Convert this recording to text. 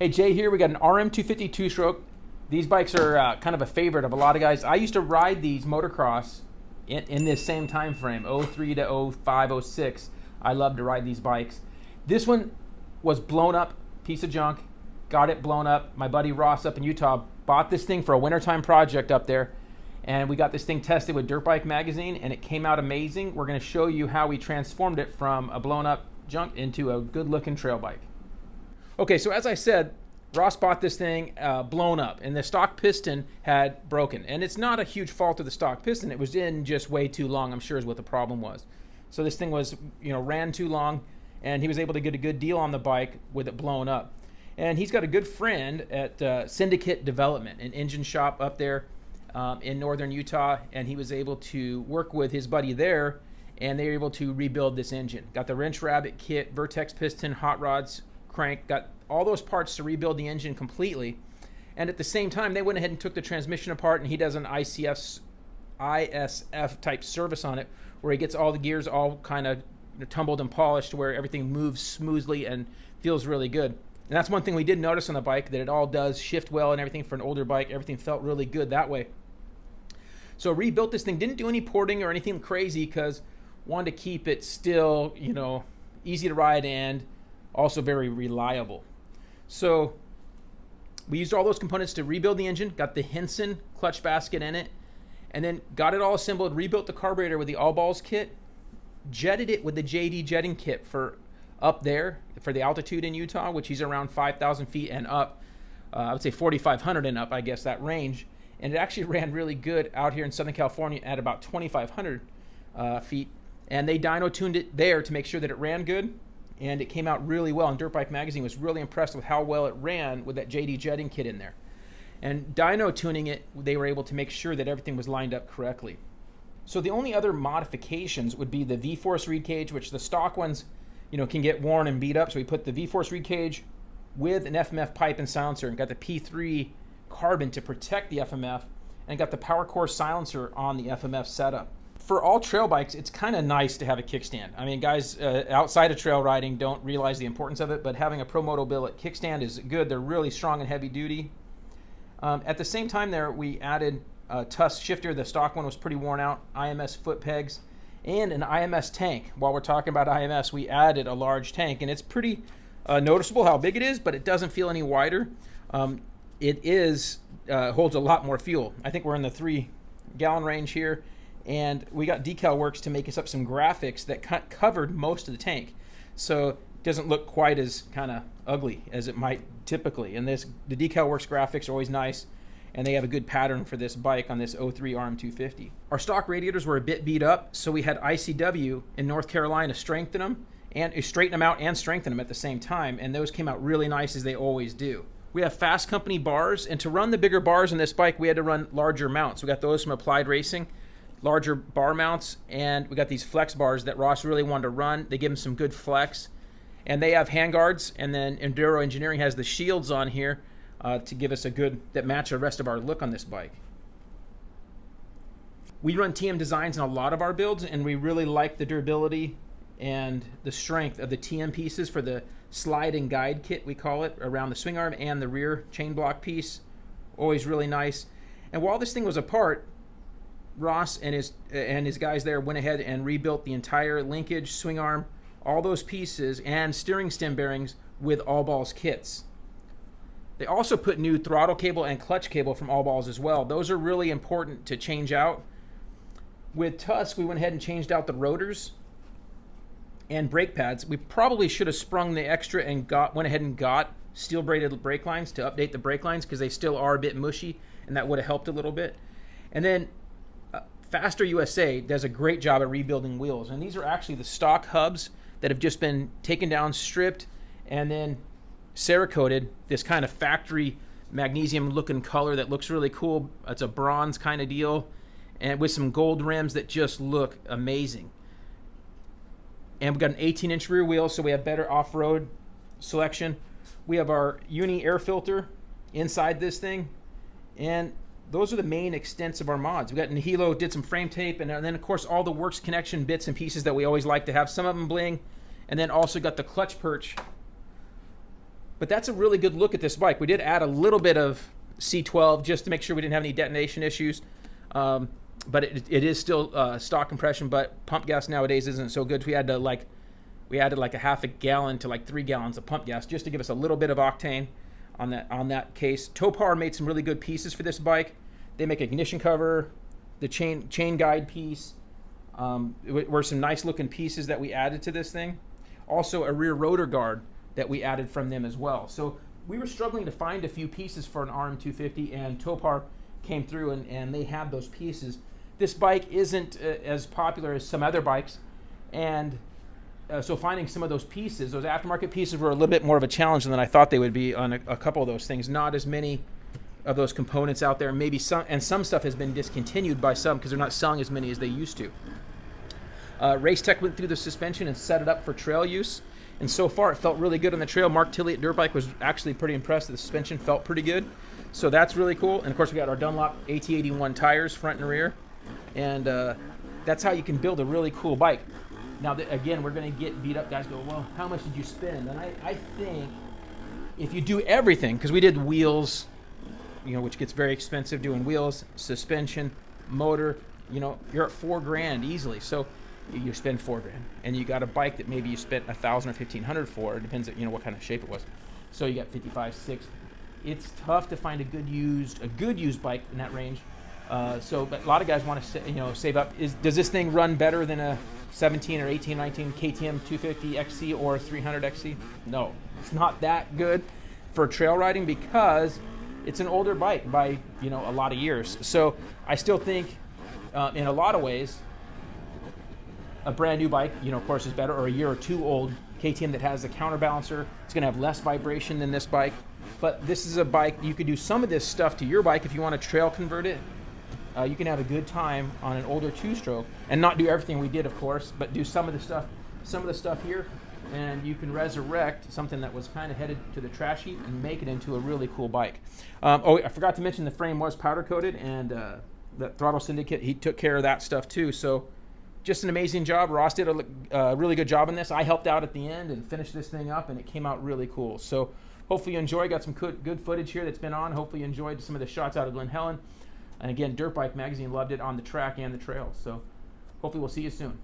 Hey, Jay here. We got an RM250 two-stroke. These bikes are kind of a favorite of a lot of guys. I used to ride these motocross in this same time frame, 03 to 05, 06. I love to ride these bikes. This one was blown up, piece of junk. Got it blown up. My buddy Ross up in Utah bought this thing for a wintertime project up there. And we got this thing tested with Dirt Bike Magazine, and it came out amazing. We're going to show you how we transformed it from a blown up junk into a good-looking trail bike. Okay, so as I said, Ross bought this thing blown up, and the stock piston had broken. And it's not a huge fault of the stock piston. It was in just way too long, I'm sure is what the problem was. So this thing was, ran too long, and he was able to get a good deal on the bike with it blown up. And he's got a good friend at Syndicate Development, an engine shop up there in northern Utah, and he was able to work with his buddy there, and they were able to rebuild this engine. Got the wrench rabbit kit, Vertex piston, hot rods, crank, got all those parts to rebuild the engine completely. And at the same time, they went ahead and took the transmission apart, and he does an ISF type service on it, where he gets all the gears all kind of tumbled and polished, where everything moves smoothly and feels really good. And that's one thing we did notice on the bike, that it all does shift well and everything. For an older bike, everything felt really good that way. So rebuilt this thing, didn't do any porting or anything crazy, because wanted to keep it still, easy to ride and also very reliable. So we used all those components to rebuild the engine, got the Henson clutch basket in it, and then got it all assembled, rebuilt the carburetor with the all balls kit, jetted it with the JD jetting kit for up there for the altitude in Utah, which is around 5,000 feet and up. I would say 4,500 and up, I guess, that range. And it actually ran really good out here in Southern California at about 2,500 feet. And they dyno tuned it there to make sure that it ran good. And it came out really well. And Dirt Bike Magazine was really impressed with how well it ran with that JD jetting kit in there. And dyno tuning it, they were able to make sure that everything was lined up correctly. So the only other modifications would be the V-Force reed cage, which the stock ones, can get worn and beat up. So we put the V-Force reed cage with an FMF pipe and silencer, and got the P3 carbon to protect the FMF, and got the power core silencer on the FMF setup. For all trail bikes, it's kind of nice to have a kickstand. I mean, guys outside of trail riding don't realize the importance of it, but having a Pro Moto billet kickstand is good. They're really strong and heavy duty. At the same time there, we added a Tusk shifter. The stock one was pretty worn out, IMS foot pegs, and an IMS tank. While we're talking about IMS, we added a large tank, and it's pretty noticeable how big it is, but it doesn't feel any wider. It holds a lot more fuel. I think we're in the 3-gallon range here. And we got Decal Works to make us up some graphics that covered most of the tank. So it doesn't look quite as kind of ugly as it might typically. And the Decal Works graphics are always nice, and they have a good pattern for this bike on this 03 RM250. Our stock radiators were a bit beat up, so we had ICW in North Carolina straighten them out and strengthen them at the same time. And those came out really nice, as they always do. We have Fast Company bars, and to run the bigger bars on this bike, we had to run larger mounts. We got those from Applied Racing. Larger bar mounts, and we got these flex bars that Ross really wanted to run. They give them some good flex, and they have handguards, and then Enduro Engineering has the shields on here to give us that match the rest of our look on this bike. We run TM designs in a lot of our builds, and we really like the durability and the strength of the TM pieces for the slide and guide kit, we call it, around the swing arm and the rear chain block piece. Always really nice. And while this thing was apart, Ross and his guys there went ahead and rebuilt the entire linkage, swing arm, all those pieces, and steering stem bearings with All Balls kits. They also put new throttle cable and clutch cable from All Balls as well. Those are really important to change out. With Tusk, we went ahead and changed out the rotors and brake pads. We probably should have sprung the extra and went ahead and got steel braided brake lines to update the brake lines, because they still are a bit mushy, and that would have helped a little bit. And then Faster USA does a great job at rebuilding wheels, and these are actually the stock hubs that have just been taken down, stripped, and then Cerakoted, this kind of factory magnesium looking color that looks really cool. It's a bronze kind of deal, and with some gold rims that just look amazing. And we've got an 18-inch rear wheel, so we have better off-road selection. We have our uni air filter inside this thing, and those are the main extents of our mods. We got Nihilo, did some frame tape, and then of course all the works connection bits and pieces that we always like to have. Some of them bling, and then also got the clutch perch But that's a really good look at this bike. We did add a little bit of C12 just to make sure we didn't have any detonation issues. But it is still stock compression, but pump gas nowadays isn't so good. We added like a half a gallon to like 3 gallons of pump gas just to give us a little bit of octane on that case. Topar made some really good pieces for this bike. They make ignition cover, the chain guide piece, were some nice looking pieces that we added to this thing. Also a rear rotor guard that we added from them as well. So we were struggling to find a few pieces for an RM250, and Topar came through and they had those pieces. This bike isn't as popular as some other bikes, and so finding some of those pieces, those aftermarket pieces, were a little bit more of a challenge than I thought they would be on a couple of those things. Not as many of those components out there, maybe some stuff has been discontinued by some because they're not selling as many as they used to. Race Tech went through the suspension and set it up for trail use, and so far it felt really good on the trail. Mark Tilley at Dirt Bike was actually pretty impressed that the suspension felt pretty good, so that's really cool. And of course we got our Dunlop AT81 tires, front and rear, and that's how you can build a really cool bike. Now again, we're going to get beat up. Guys go, well, how much did you spend? And I think if you do everything, because we did wheels, which gets very expensive, doing wheels, suspension, motor, you're at $4,000 easily. So you spend $4,000, and you got a bike that maybe you spent $1,000 or $1,500 for. It depends on what kind of shape it was. So you got 55, 6. It's tough to find a good used bike in that range. But a lot of guys want to save up. Does this thing run better than a 17 or 18, 19 KTM 250 XC or 300 XC? No, it's not that good for trail riding because it's an older bike by a lot of years. So I still think in a lot of ways a brand new bike of course is better, or a year or two old KTM that has a counterbalancer. It's going to have less vibration than this bike, but this is a bike you could do some of this stuff to your bike if you want to trail convert it. You can have a good time on an older two-stroke and not do everything we did, of course, but do some of the stuff here, and you can resurrect something that was kind of headed to the trash heap and make it into a really cool bike. I forgot to mention the frame was powder coated, and the Throttle Syndicate, he took care of that stuff too. So just an amazing job. Ross did a really good job in this. I helped out at the end and finished this thing up, and it came out really cool. So hopefully you enjoy. Got some good footage here that's been on. Hopefully you enjoyed some of the shots out of Glen Helen. And again, Dirt Bike Magazine loved it on the track and the trail. So hopefully we'll see you soon.